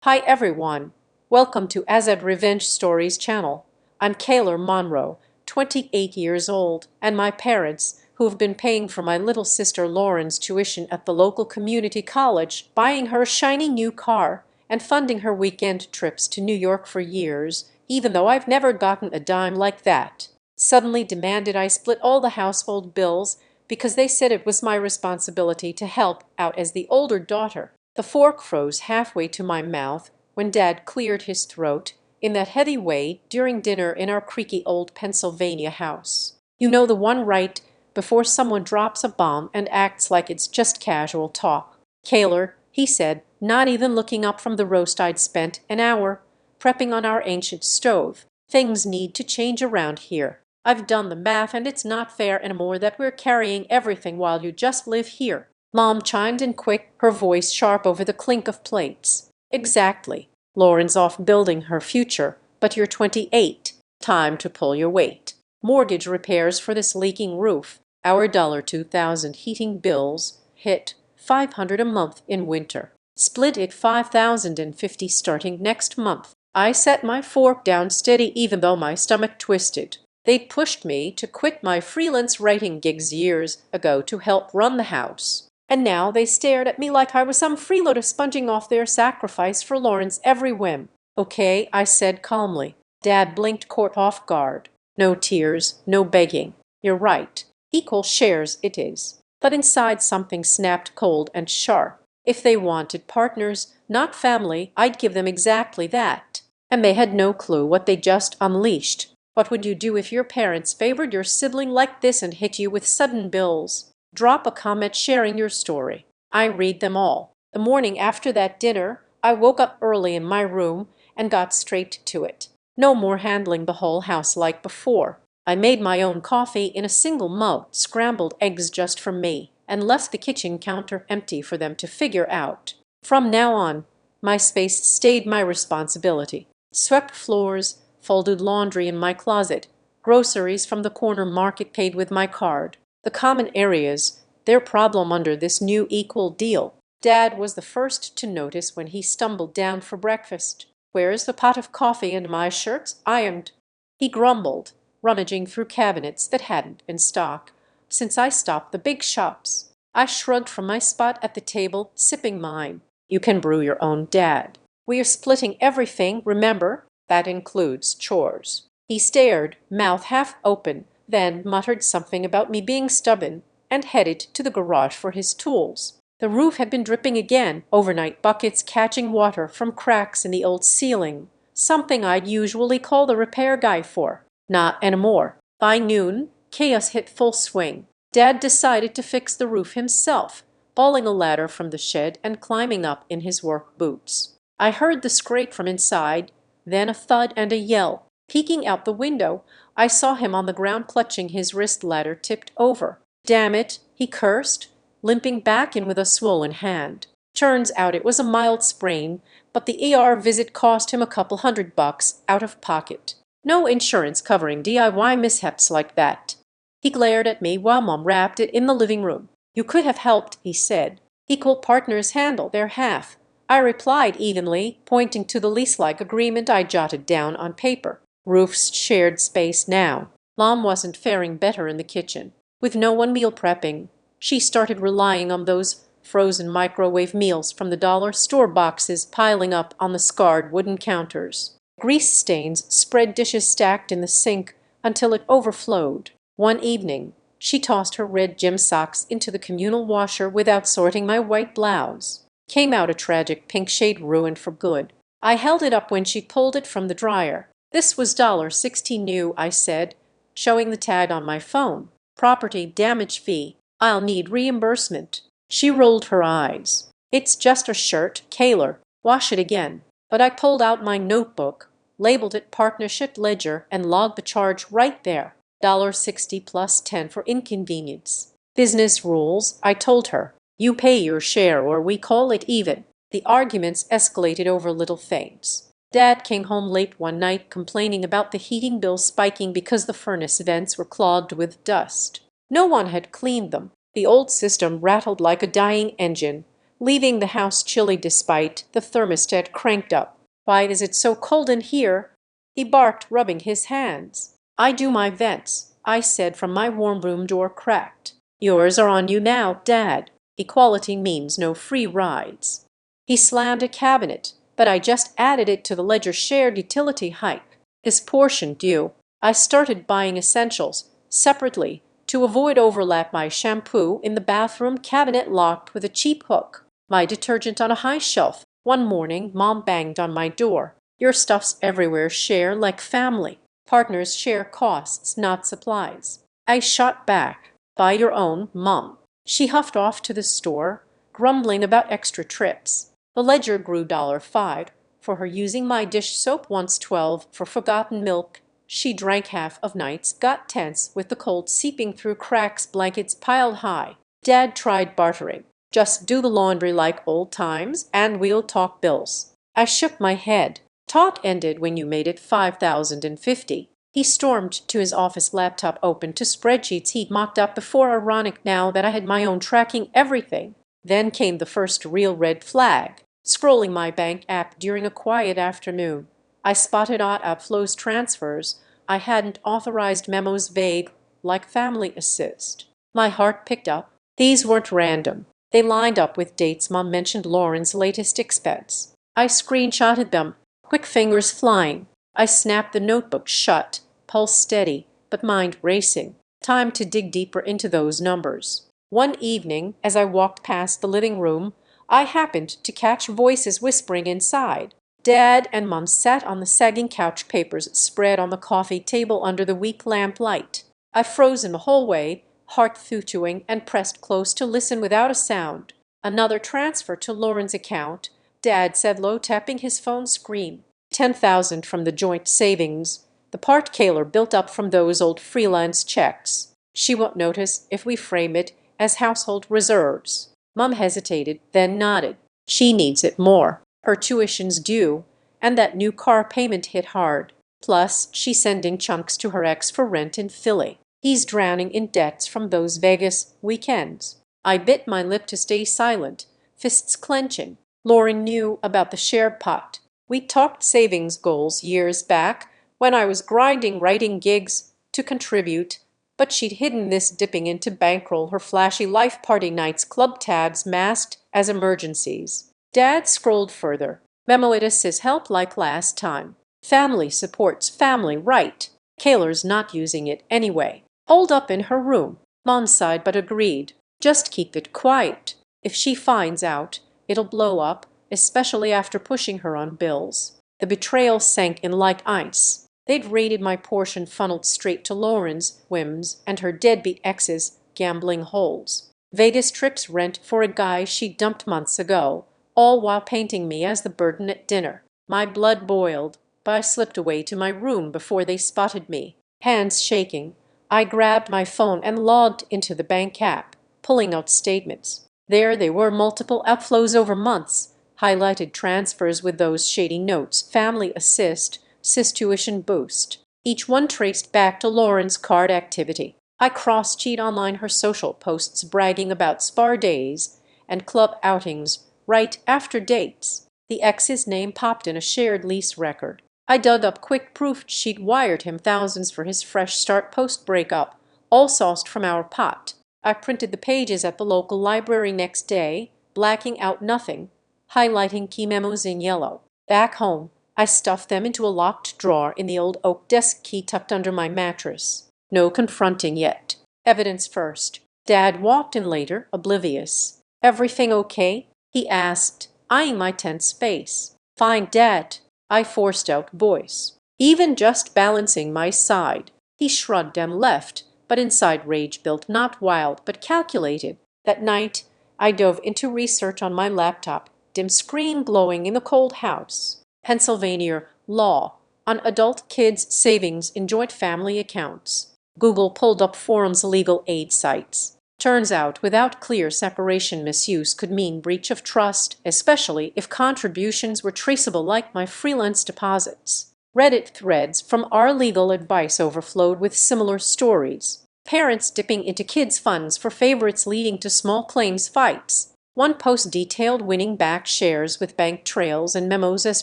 Hi everyone, welcome to Azad Revenge Stories channel. I'm Kayla Monroe, 28 years old, and my parents, who have been paying for my little sister Lauren's tuition at the local community college, buying her a shiny new car, and funding her weekend trips to New York for years, even though I've never gotten a dime like that, suddenly demanded I split all the household bills because they said it was my responsibility to help out as the older daughter. The fork froze halfway to my mouth when Dad cleared his throat in that heavy way during dinner in our creaky old Pennsylvania house. You know, the one right before someone drops a bomb and acts like it's just casual talk. "Kaler," he said, not even looking up from the roast I'd spent an hour prepping on our ancient stove. "Things need to change around here. I've done the math and it's not fair anymore that we're carrying everything while you just live here." Mom chimed in quick, her voice sharp over the clink of plates. "Exactly. Lauren's off building her future, but you're 28. Time to pull your weight. Mortgage repairs for this leaking roof. Our $2,000 heating bills hit $500 a month in winter. Split it $5,050 starting next month." I set my fork down steady even though my stomach twisted. They'd pushed me to quit my freelance writing gigs years ago to help run the house. And now they stared at me like I was some freeloader sponging off their sacrifice for Lauren's every whim. "Okay," I said calmly. Dad blinked caught off guard. "No tears, no begging. You're right. Equal shares it is." But inside something snapped cold and sharp. If they wanted partners, not family, I'd give them exactly that. And they had no clue what they just unleashed. What would you do if your parents favored your sibling like this and hit you with sudden bills? Drop a comment sharing your story. I read them all. The morning after that dinner, I woke up early in my room and got straight to it. No more handling the whole house like before. I made my own coffee in a single mug, scrambled eggs just for me, and left the kitchen counter empty for them to figure out. From now on, my space stayed my responsibility. Swept floors, folded laundry in my closet, groceries from the corner market paid with my card. The common areas, their problem under this new equal deal. Dad was the first to notice when he stumbled down for breakfast. "Where's the pot of coffee and my shirts ironed?" he grumbled, rummaging through cabinets that hadn't been stocked since I stopped the big shops. I shrugged from my spot at the table, sipping mine. "You can brew your own, Dad. We are splitting everything, remember? That includes chores." He stared, mouth half open, then muttered something about me being stubborn and headed to the garage for his tools. The roof had been dripping again, overnight buckets catching water from cracks in the old ceiling, something I'd usually call the repair guy for. Not anymore. By noon, chaos hit full swing. Dad decided to fix the roof himself, hauling a ladder from the shed and climbing up in his work boots. I heard the scrape from inside, then a thud and a yell. Peeking out the window, I saw him on the ground clutching his wrist ladder tipped over. "Damn it," he cursed, limping back in with a swollen hand. Turns out it was a mild sprain, but the ER visit cost him a couple $100 out of pocket. No insurance covering DIY mishaps like that. He glared at me while Mom wrapped it in the living room. "You could have helped," he said. "Equal partners handle their half." I replied evenly, pointing to the lease-like agreement I jotted down on paper. Roof's shared space now. Mom wasn't faring better in the kitchen. With no one meal prepping, she started relying on those frozen microwave meals from the dollar store boxes piling up on the scarred wooden counters. Grease stains spread dishes stacked in the sink until it overflowed. One evening, she tossed her red gym socks into the communal washer without sorting my white blouse. Came out a tragic pink shade ruined for good. I held it up when she pulled it from the dryer. "This was $1.60 new," I said, showing the tag on my phone. "Property damage fee. I'll need reimbursement." She rolled her eyes. "It's just a shirt, Kaler. Wash it again." But I pulled out my notebook, labeled it partnership ledger, and logged the charge right there. $1.60 plus 10 for inconvenience. "Business rules," I told her. "You pay your share or we call it even." The arguments escalated over little things. Dad came home late one night complaining about the heating bill spiking because the furnace vents were clogged with dust. No one had cleaned them. The old system rattled like a dying engine, leaving the house chilly despite the thermostat cranked up. "Why is it so cold in here?" he barked, rubbing his hands. "I do my vents," I said from my warm room door cracked. "Yours are on you now, Dad. Equality means no free rides." He slammed a cabinet, but I just added it to the ledger shared utility hike. His portion due. I started buying essentials separately to avoid overlap. My shampoo in the bathroom cabinet locked with a cheap hook. My detergent on a high shelf. One morning, Mom banged on my door. "Your stuff's everywhere. Share like family. Partners share costs, not supplies." I shot back. "Buy your own, Mom." She huffed off to the store, grumbling about extra trips. The ledger grew $5 for her using my dish soap, once 12 for forgotten milk. She drank half of nights, got tense with the cold seeping through cracks, blankets piled high. Dad tried bartering. "Just do the laundry like old times and we'll talk bills." I shook my head. "Talk ended when you made it 5,050. He stormed to his office, laptop open to spreadsheets he'd mocked up before, ironic now that I had my own tracking everything. Then came the first real red flag. Scrolling my bank app during a quiet afternoon, I spotted odd outflows, transfers I hadn't authorized, memos vague, like family assist. My heart picked up. These weren't random. They lined up with dates Mom mentioned Lauren's latest expense. I screenshotted them, quick fingers flying. I snapped the notebook shut, pulse steady, but mind racing. Time to dig deeper into those numbers. One evening, as I walked past the living room, I happened to catch voices whispering inside. Dad and Mom sat on the sagging couch, papers spread on the coffee table under the weak lamplight. I froze in the hallway, heart thutuing, and pressed close to listen without a sound. "Another transfer to Lauren's account," Dad said low, tapping his phone screen. 10,000 from the joint savings, the part Kaler built up from those old freelance checks. "She won't notice if we frame it as household reserves." Mom hesitated, then nodded. "She needs it more. Her tuition's due, and that new car payment hit hard. Plus, she's sending chunks to her ex for rent in Philly. He's drowning in debts from those Vegas weekends." I bit my lip to stay silent, fists clenching. Lauren knew about the shared pot. We talked savings goals years back when I was grinding writing gigs to contribute, but she'd hidden this, dipping into bankroll her flashy life, party nights, club tabs masked as emergencies. Dad scrolled further. "Memo it says help like last time. Family supports family, right? Kaler's not using it anyway. Holed up in her room." Mom sighed but agreed. "Just keep it quiet. If she finds out, it'll blow up, especially after pushing her on bills." The betrayal sank in like ice. They'd raided my portion, funneled straight to Lauren's whims and her deadbeat ex's gambling holes. Vegas trips, rent for a guy she dumped months ago, all while painting me as the burden at dinner. My blood boiled, but I slipped away to my room before they spotted me. Hands shaking, I grabbed my phone and logged into the bank app, pulling out statements. There they were, multiple outflows over months, highlighted transfers with those shady notes: family assist, sis tuition boost. Each one traced back to Lauren's card activity. I cross-checked online her social posts bragging about spa days and club outings right after dates. The ex's name popped in a shared lease record. I dug up quick proof she'd wired him thousands for his fresh start post-breakup, all sourced from our pot. I printed the pages at the local library next day, blacking out nothing, highlighting key memos in yellow. Back home, I stuffed them into a locked drawer in the old oak desk, key tucked under my mattress. No confronting yet. Evidence first. Dad walked in later, oblivious. "Everything okay?" he asked, eyeing my tense face. "Fine, Dad," I forced out voice, even just balancing my side. He shrugged and left, but inside rage built, not wild, but calculated. That night, I dove into research on my laptop, dim screen glowing in the cold house. Pennsylvania law on adult kids' savings in joint family accounts. Google pulled up forums, legal aid sites. Turns out, without clear separation, misuse could mean breach of trust, especially if contributions were traceable like my freelance deposits. Reddit threads from our legal advice overflowed with similar stories. Parents dipping into kids' funds for favorites leading to small claims fights. One post detailed winning back shares with bank trails and memos as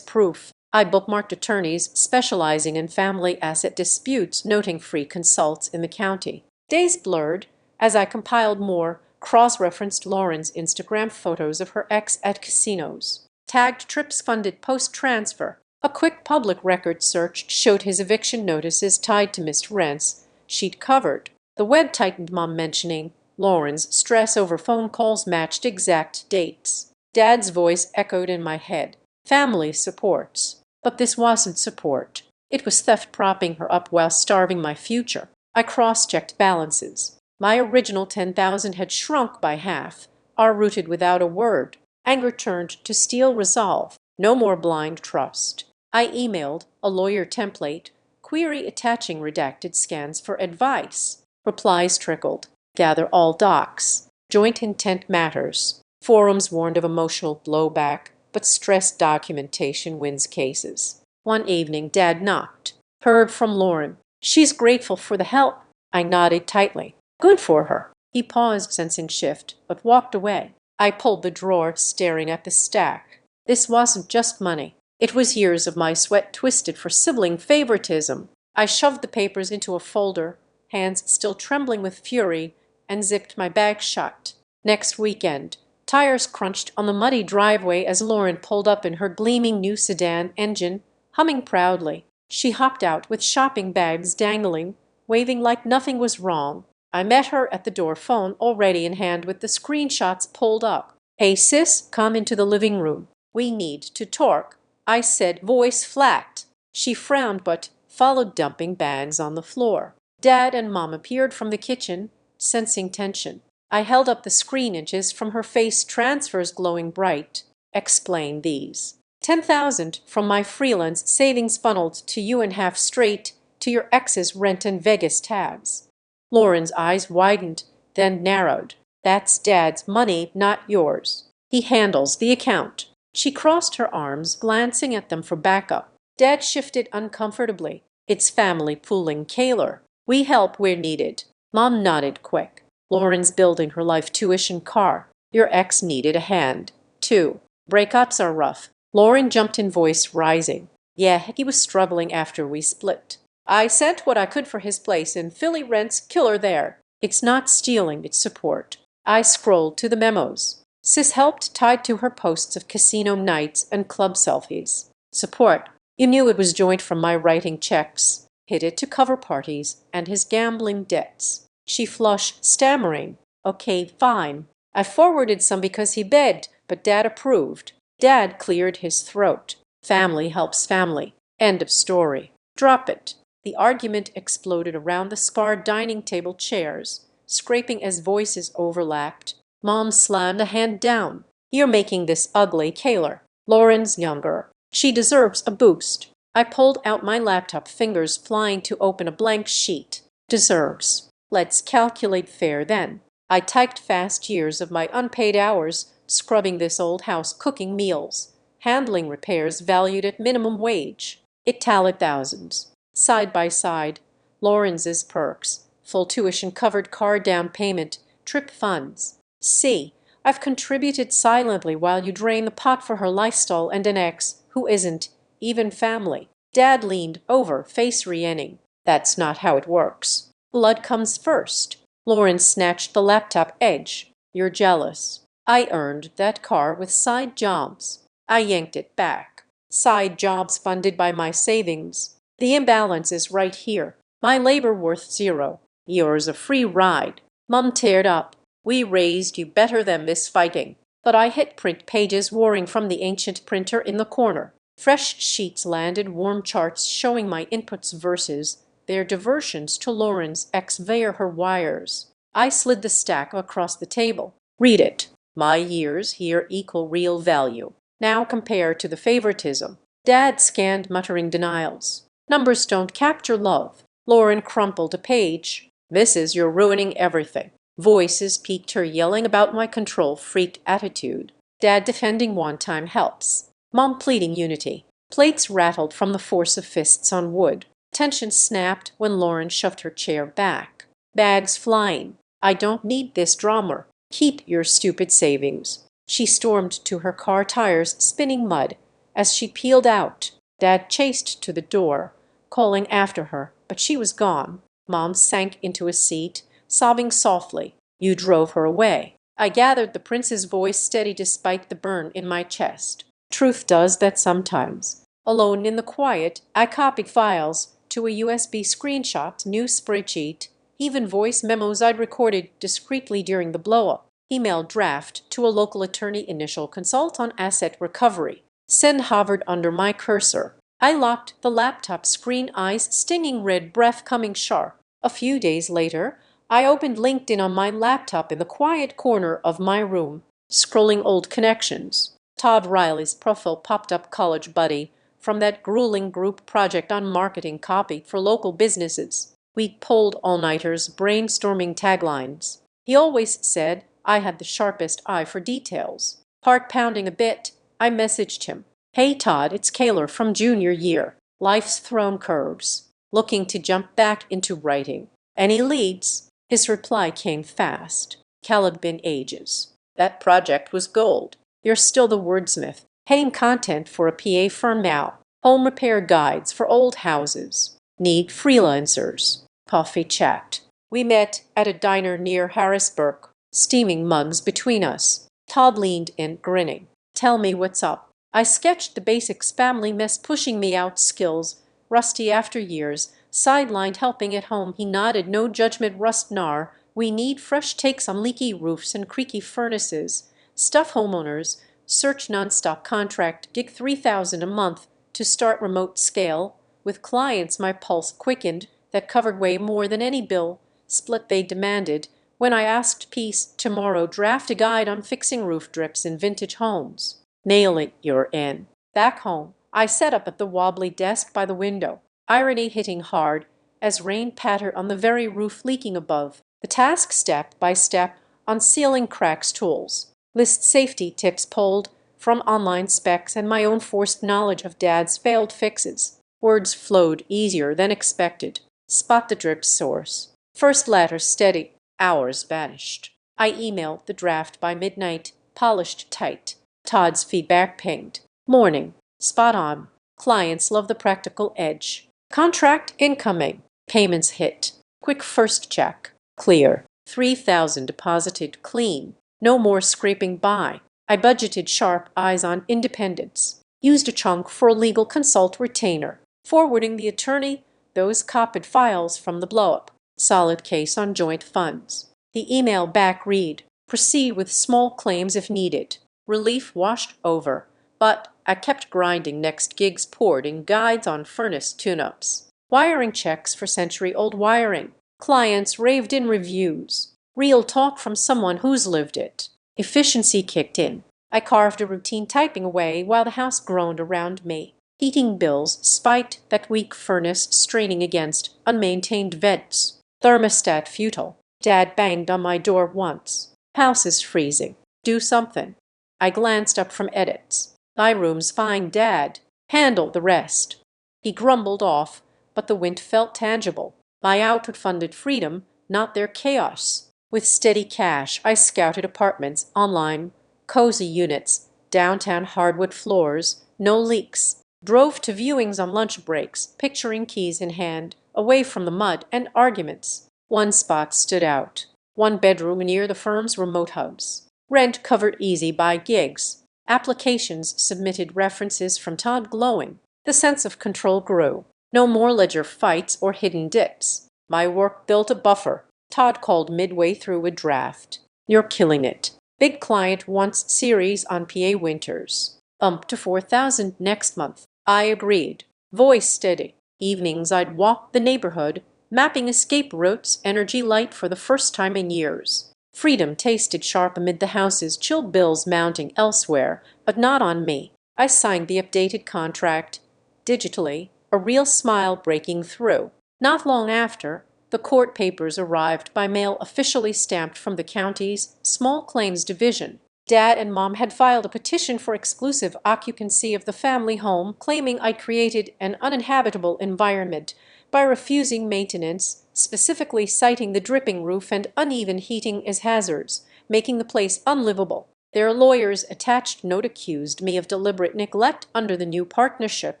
proof. I bookmarked attorneys specializing in family asset disputes, noting free consults in the county. Days blurred as I compiled more, cross-referenced Lauren's Instagram photos of her ex at casinos, tagged trips funded post-transfer. A quick public record search showed his eviction notices tied to missed rents she'd covered. The web tightened, Mom mentioning Lauren's stress over phone calls matched exact dates. Dad's voice echoed in my head. Family supports. But this wasn't support. It was theft propping her up while starving my future. I cross-checked balances. My original 10,000 had shrunk by half, rooted without a word. Anger turned to steel resolve. No more blind trust. I emailed a lawyer template, query attaching redacted scans for advice. Replies trickled. Gather all docs. Joint intent matters. Forums warned of emotional blowback, but stressed documentation wins cases. One evening, Dad knocked. Heard from Lauren. She's grateful for the help. I nodded tightly. Good for her. He paused, sensing shift, but walked away. I pulled the drawer, staring at the stack. This wasn't just money. It was years of my sweat twisted for sibling favoritism. I shoved the papers into a folder, hands still trembling with fury, and zipped my bag shut. Next weekend, tires crunched on the muddy driveway as Lauren pulled up in her gleaming new sedan engine, humming proudly. She hopped out with shopping bags dangling, waving like nothing was wrong. I met her at the door, phone already in hand with the screenshots pulled up. Hey sis, come into the living room. We need to talk, I said, voice flat. She frowned but followed, dumping bags on the floor. Dad and Mom appeared from the kitchen, sensing tension. I held up the screen, inches from her face, transfers glowing bright. Explain these. 10,000 from my freelance savings funneled to you and half straight to your ex's rent and Vegas tabs. Lauren's eyes widened, then narrowed. That's Dad's money, not yours. He handles the account. She crossed her arms, glancing at them for backup. Dad shifted uncomfortably. It's family pooling, Kaylor. We help where needed. Mom nodded quick. Lauren's building her life tuition car. Your ex needed a hand, too. Breakups are rough. Lauren jumped in, voice rising. Yeah, he was struggling after we split. I sent what I could for his place in Philly, rent's killer there. It's not stealing, it's support. I scrolled to the memos. Sis helped, tied to her posts of casino nights and club selfies. Support. You knew it was joint from my writing checks. Hid it to cover parties and his gambling debts. She flushed, stammering. Okay, fine. I forwarded some because he begged, but Dad approved. Dad cleared his throat. Family helps family. End of story. Drop it. The argument exploded around the scarred dining table chairs, scraping as voices overlapped. Mom slammed a hand down. You're making this ugly, Kaylor. Lauren's younger. She deserves a boost. I pulled out my laptop, fingers flying to open a blank sheet. Deserves. Let's calculate fair then. I typed fast, years of my unpaid hours, scrubbing this old house, cooking meals, handling repairs valued at minimum wage. It tallied thousands. Side by side, Lauren's perks, full tuition, covered car down payment, trip funds. See, I've contributed silently while you drain the pot for her lifestyle and an ex who isn't even family. Dad leaned over, face reining. That's not how it works. Blood comes first. Lauren snatched the laptop edge. You're jealous. I earned that car with side jobs. I yanked it back. Side jobs funded by my savings. The imbalance is right here. My labor worth zero. Yours a free ride. Mom teared up. We raised you better than this fighting. But I hit print, pages warring from the ancient printer in the corner. Fresh sheets landed, warm charts showing my inputs versus their diversions to Lauren's ex via her wires. I slid the stack across the table. Read it. My years here equal real value. Now compare to the favoritism. Dad scanned, muttering denials. Numbers don't capture love. Lauren crumpled a page. Mrs., you're ruining everything. Voices piqued her, yelling about my control-freaked attitude. Dad defending one-time helps. Mom pleading unity. Plates rattled from the force of fists on wood. Tension snapped when Lauren shoved her chair back. Bags flying. I don't need this drama. Keep your stupid savings. She stormed to her car, tires spinning mud. As she peeled out, Dad chased to the door, calling after her, but she was gone. Mom sank into a seat, sobbing softly. "You drove her away." I gathered the prince's voice steady despite the burn in my chest. "Truth does that sometimes." Alone in the quiet, I copied files to a USB screenshot, new spreadsheet, even voice memos I'd recorded discreetly during the blow-up. Email draft to a local attorney, initial consult on asset recovery. Send hovered under my cursor. I locked the laptop screen, eyes stinging, red breath coming sharp. A few days later, I opened LinkedIn on my laptop in the quiet corner of my room, scrolling old connections. Todd Riley's profile popped up, college buddy from that grueling group project on marketing copy for local businesses. We pulled all-nighters, brainstorming taglines. He always said I had the sharpest eye for details. Heart pounding a bit, I messaged him. "Hey Todd, it's Kaler from junior year. Life's thrown curves. Looking to jump back into writing. Any leads?" His reply came fast. "Caleb, been ages. That project was gold. You're still the wordsmith. Paying content for a PA firm now. Home repair guides for old houses. Need freelancers." Coffee chat. We met at a diner near Harrisburg, steaming mugs between us. Todd leaned in, grinning. "Tell me what's up." I sketched the basics, family mess, pushing me out, skills rusty after years, sidelined helping at home. He nodded, no judgment, rust nar. "We need fresh takes on leaky roofs and creaky furnaces. Stuff homeowners. Search nonstop, contract gig, 3,000 a month to start, remote scale. With clients my pulse quickened, that covered way more than any bill split they demanded. When I asked peace, tomorrow draft a guide on fixing roof drips in vintage homes. Nail it, you're in. Back home, I sat up at the wobbly desk by the window, irony hitting hard as rain pattered on the very roof leaking above. The task, step by step, on ceiling cracks, tools. List safety tips pulled from online specs and my own forced knowledge of Dad's failed fixes. Words flowed easier than expected. Spot the drip source. First letter steady. Hours vanished. I emailed the draft by midnight, polished tight. Todd's feedback pinged. "Morning. Spot on. Clients love the practical edge. Contract incoming. Payments hit. Quick first check. Clear. 3,000 deposited clean. No more scraping by." I budgeted, sharp eyes on independence. Used a chunk for a legal consult retainer. Forwarding the attorney those copied files from the blowup. Solid case on joint funds. The email back read, "Proceed with small claims if needed." Relief washed over, but I kept grinding. Next gigs poured in, guides on furnace tune-ups. Wiring checks for century-old wiring. Clients raved in reviews. Real talk from someone who's lived it. Efficiency kicked in. I carved a routine, typing away while the house groaned around me. Heating bills spiked, that weak furnace straining against unmaintained vents. Thermostat futile. Dad banged on my door once. "House is freezing. Do something." I glanced up from edits. "Thy room's fine, Dad. Handle the rest." He grumbled off, but the wind felt tangible. My outward-funded freedom, not their chaos. With steady cash, I scouted apartments online, cozy units, downtown hardwood floors, no leaks. Drove to viewings on lunch breaks, picturing keys in hand, away from the mud and arguments. One spot stood out. One bedroom near the firm's remote hubs. Rent covered easy by gigs. Applications submitted, references from Todd glowing. The sense of control grew. No more ledger fights or hidden dips. My work built a buffer. Todd called midway through a draft. "You're killing it. Big client wants series on PA winters. To 4,000 next month." I agreed. Voice steady. Evenings I'd walk the neighborhood, mapping escape routes, energy light for the first time in years. Freedom tasted sharp amid the house's chill bills mounting elsewhere, but not on me. I signed the updated contract digitally, a real smile breaking through. Not long after, the court papers arrived by mail, officially stamped from the county's small claims division. Dad and Mom had filed a petition for exclusive occupancy of the family home, claiming I'd created an uninhabitable environment by refusing maintenance, specifically citing the dripping roof and uneven heating as hazards, making the place unlivable. Their lawyer's attached note accused me of deliberate neglect under the new partnership,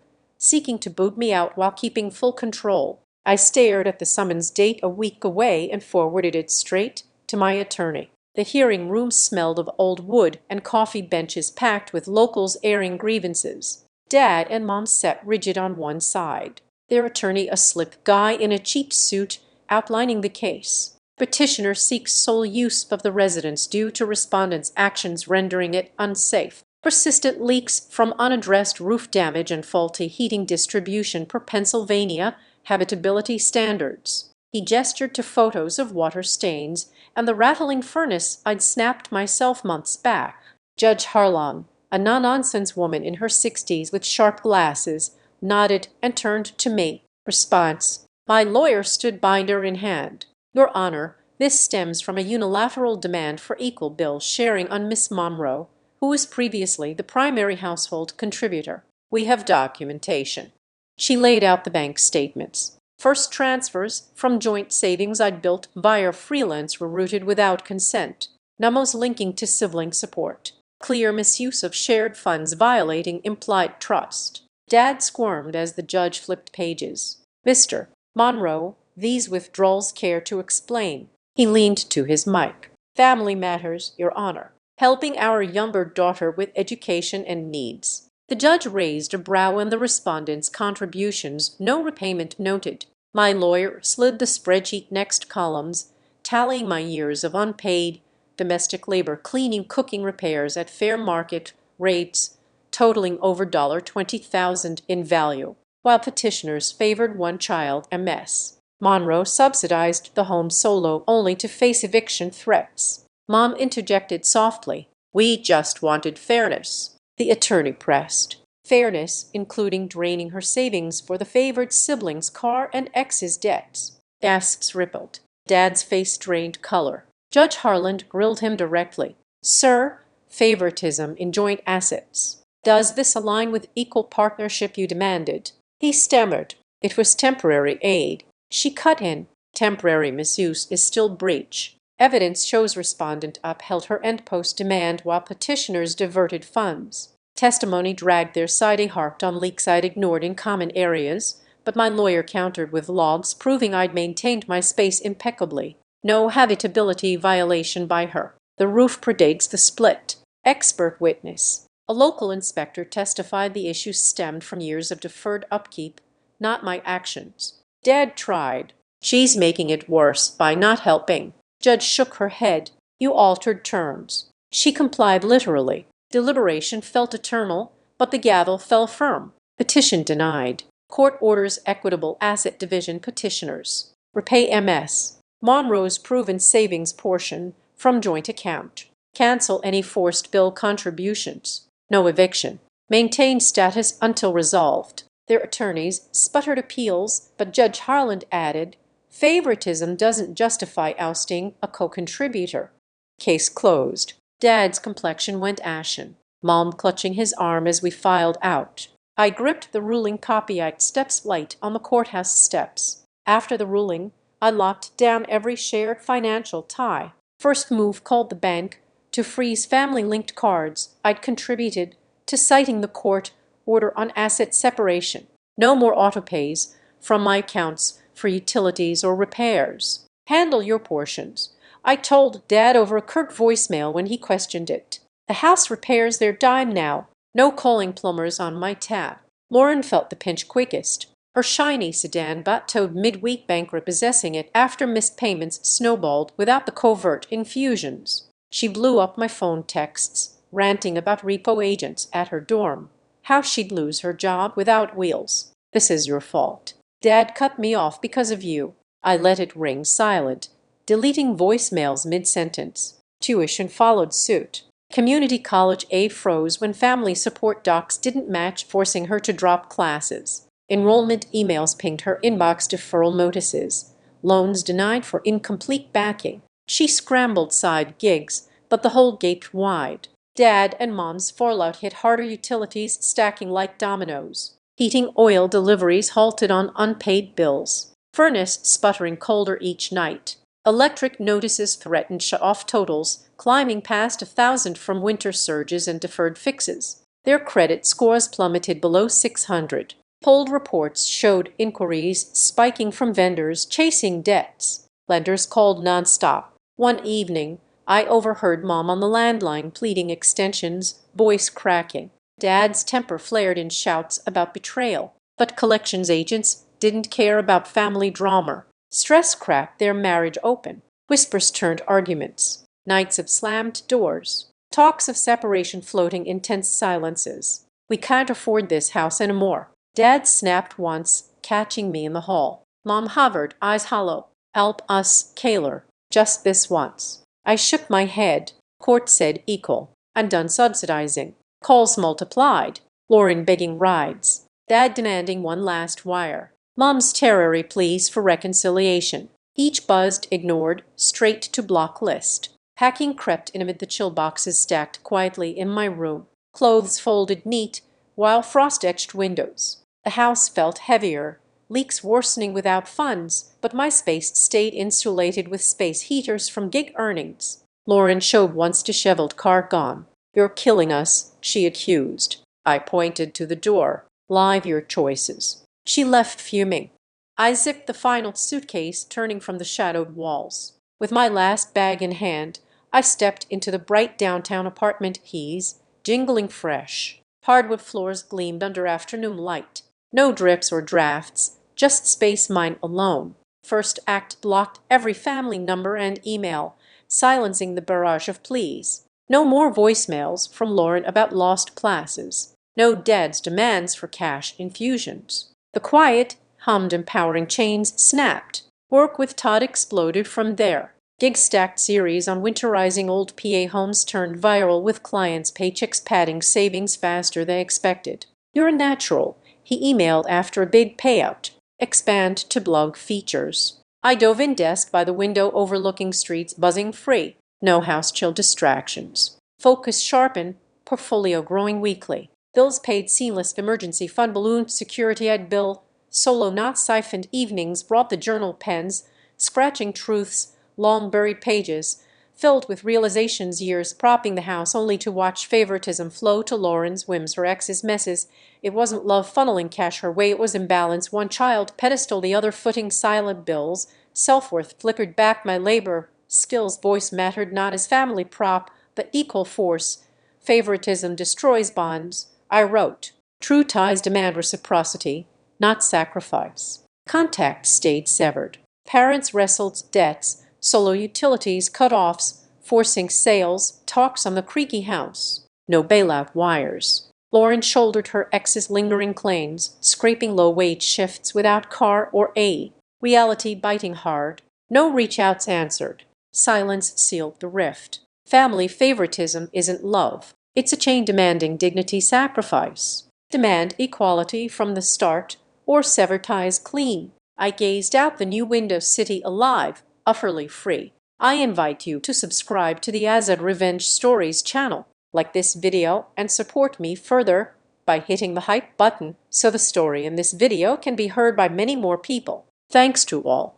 seeking to boot me out while keeping full control. I stared at the summons date a week away and forwarded it straight to my attorney. The hearing room smelled of old wood and coffee benches packed with locals airing grievances. Dad and Mom sat rigid on one side, their attorney a slip guy in a cheap suit outlining the case. Petitioner seeks sole use of the residence due to respondent's actions rendering it unsafe. Persistent leaks from unaddressed roof damage and faulty heating distribution per Pennsylvania habitability standards. He gestured to photos of water stains and the rattling furnace I'd snapped myself months back. Judge Harlan, a no-nonsense woman in her 60s with sharp glasses, nodded and turned to me. Response. My lawyer stood binder in hand. Your Honor, this stems from a unilateral demand for equal bill sharing on Miss Monroe, who was previously the primary household contributor. We have documentation. She laid out the bank statements. First transfers from joint savings I'd built via freelance were routed without consent. Memos linking to sibling support. Clear misuse of shared funds violating implied trust. Dad squirmed as the judge flipped pages. Mr. Monroe, these withdrawals care to explain. He leaned to his mic. Family matters, Your Honor. Helping our younger daughter with education and needs. The judge raised a brow and the respondent's contributions, no repayment noted. My lawyer slid the spreadsheet next columns, tallying my years of unpaid domestic labor, cleaning, cooking, repairs at fair market rates, totaling over $20,000 in value, while petitioners favored one child MS. Monroe subsidized the home solo only to face eviction threats. Mom interjected softly. We just wanted fairness. The attorney pressed. Fairness, including draining her savings for the favored siblings' car and ex's debts. Gasps rippled. Dad's face drained color. Judge Harland grilled him directly. Sir, favoritism in joint assets. Does this align with equal partnership you demanded? He stammered. It was temporary aid. She cut in. Temporary misuse is still breach. Evidence shows respondent upheld her end-post demand while petitioners diverted funds. Testimony dragged their side. He harped on leaks I'd ignored in common areas, but my lawyer countered with logs proving I'd maintained my space impeccably. No habitability violation by her. The roof predates the split. Expert witness. A local inspector testified the issue stemmed from years of deferred upkeep, not my actions. Dad tried. She's making it worse by not helping. Judge shook her head. You altered terms. She complied literally. Deliberation felt eternal, but the gavel fell firm. Petition denied. Court orders equitable asset division petitioners. Repay MS. Monroe's proven savings portion from joint account. Cancel any forced bill contributions. No eviction. Maintain status until resolved. Their attorneys sputtered appeals, but Judge Harland added, favoritism doesn't justify ousting a co-contributor. Case closed. Dad's complexion went ashen, Mom clutching his arm as we filed out. I gripped the ruling copyright steps light on the courthouse steps. After the ruling, I locked down every shared financial tie. First move called the bank to freeze family-linked cards I'd contributed to citing the court order on asset separation. No more autopays from my accounts for utilities or repairs. Handle your portions. I told Dad over a curt voicemail when he questioned it. The house repairs their dime now. No calling plumbers on my tab. Lauren felt the pinch quickest. Her shiny sedan butt-toed midweek bank repossessing it after missed payments snowballed without the covert infusions. She blew up my phone texts, ranting about repo agents at her dorm. How she'd lose her job without wheels. This is your fault. Dad cut me off because of you. I let it ring silent, deleting voicemails mid-sentence. Tuition followed suit. Community college A froze when family support docs didn't match, forcing her to drop classes. Enrollment emails pinged her inbox deferral notices. Loans denied for incomplete backing. She scrambled side gigs, but the hole gaped wide. Dad and Mom's fallout hit harder, utilities stacking like dominoes. Heating oil deliveries halted on unpaid bills. Furnace sputtering colder each night. Electric notices threatened shut-off totals, climbing past 1,000 from winter surges and deferred fixes. Their credit scores plummeted below 600. Polled reports showed inquiries spiking from vendors chasing debts. Lenders called nonstop. One evening, I overheard Mom on the landline pleading extensions, voice cracking. Dad's temper flared in shouts about betrayal. But collections agents didn't care about family drama. Stress cracked their marriage open. Whispers turned arguments. Nights of slammed doors. Talks of separation floating in tense silences. "We can't afford this house anymore." Dad snapped once, catching me in the hall. Mom hovered, eyes hollow. "Help us, Kaler. Just this once." I shook my head. Court said equal. I'm done subsidizing. Calls multiplied. Lauren begging rides. Dad demanding one last wire. Mom's terror pleas for reconciliation. Each buzzed, ignored, straight to block list. Packing crept in amid the chill boxes stacked quietly in my room. Clothes folded neat, while frost-etched windows. The house felt heavier. Leaks worsening without funds, but my space stayed insulated with space heaters from gig earnings. Lauren showed once disheveled car gone. "You're killing us," she accused. I pointed to the door. "Live your choices." She left fuming. I zipped the final suitcase, turning from the shadowed walls. With my last bag in hand, I stepped into the bright downtown apartment he's jingling fresh. Hardwood floors gleamed under afternoon light. No drips or drafts, just space mine alone. First act blocked every family number and email, silencing the barrage of pleas. No more voicemails from Lauren about lost classes. No Dad's demands for cash infusions. The quiet, hummed empowering chains snapped. Work with Todd exploded from there. Gig-stacked series on winterizing old PA homes turned viral with clients' paychecks padding savings faster than expected. "You're a natural," he emailed after a big payout. "Expand to blog features." I dove in, desk by the window overlooking streets buzzing free. No house-chill distractions. Focus sharpened, portfolio growing weekly. Bills paid, seamless emergency fund balloon, security I'd bill. Solo not siphoned evenings brought the journal pens, scratching truths, long buried pages, filled with realizations, years propping the house only to watch favoritism flow to Lauren's whims, her ex's messes. It wasn't love funneling cash her way, it was imbalance. One child pedestal, the other footing silent bills. Self-worth flickered back, my labor skills voice mattered not as family prop, but equal force. Favoritism destroys bonds. I wrote. True ties demand reciprocity, not sacrifice. Contact stayed severed. Parents wrestled debts, solo utilities cut-offs, forcing sales, talks on the creaky house. No bailout wires. Lauren shouldered her ex's lingering claims, scraping low-wage shifts without car or aid. Reality biting hard. No reach-outs answered. Silence sealed the rift. Family favoritism isn't love. It's a chain demanding dignity sacrifice. Demand equality from the start, or sever ties clean. I gazed out the new window, city alive, utterly free. I invite you to subscribe to the Azad Revenge Stories channel, like this video, and support me further by hitting the hype button so the story in this video can be heard by many more people. Thanks to all.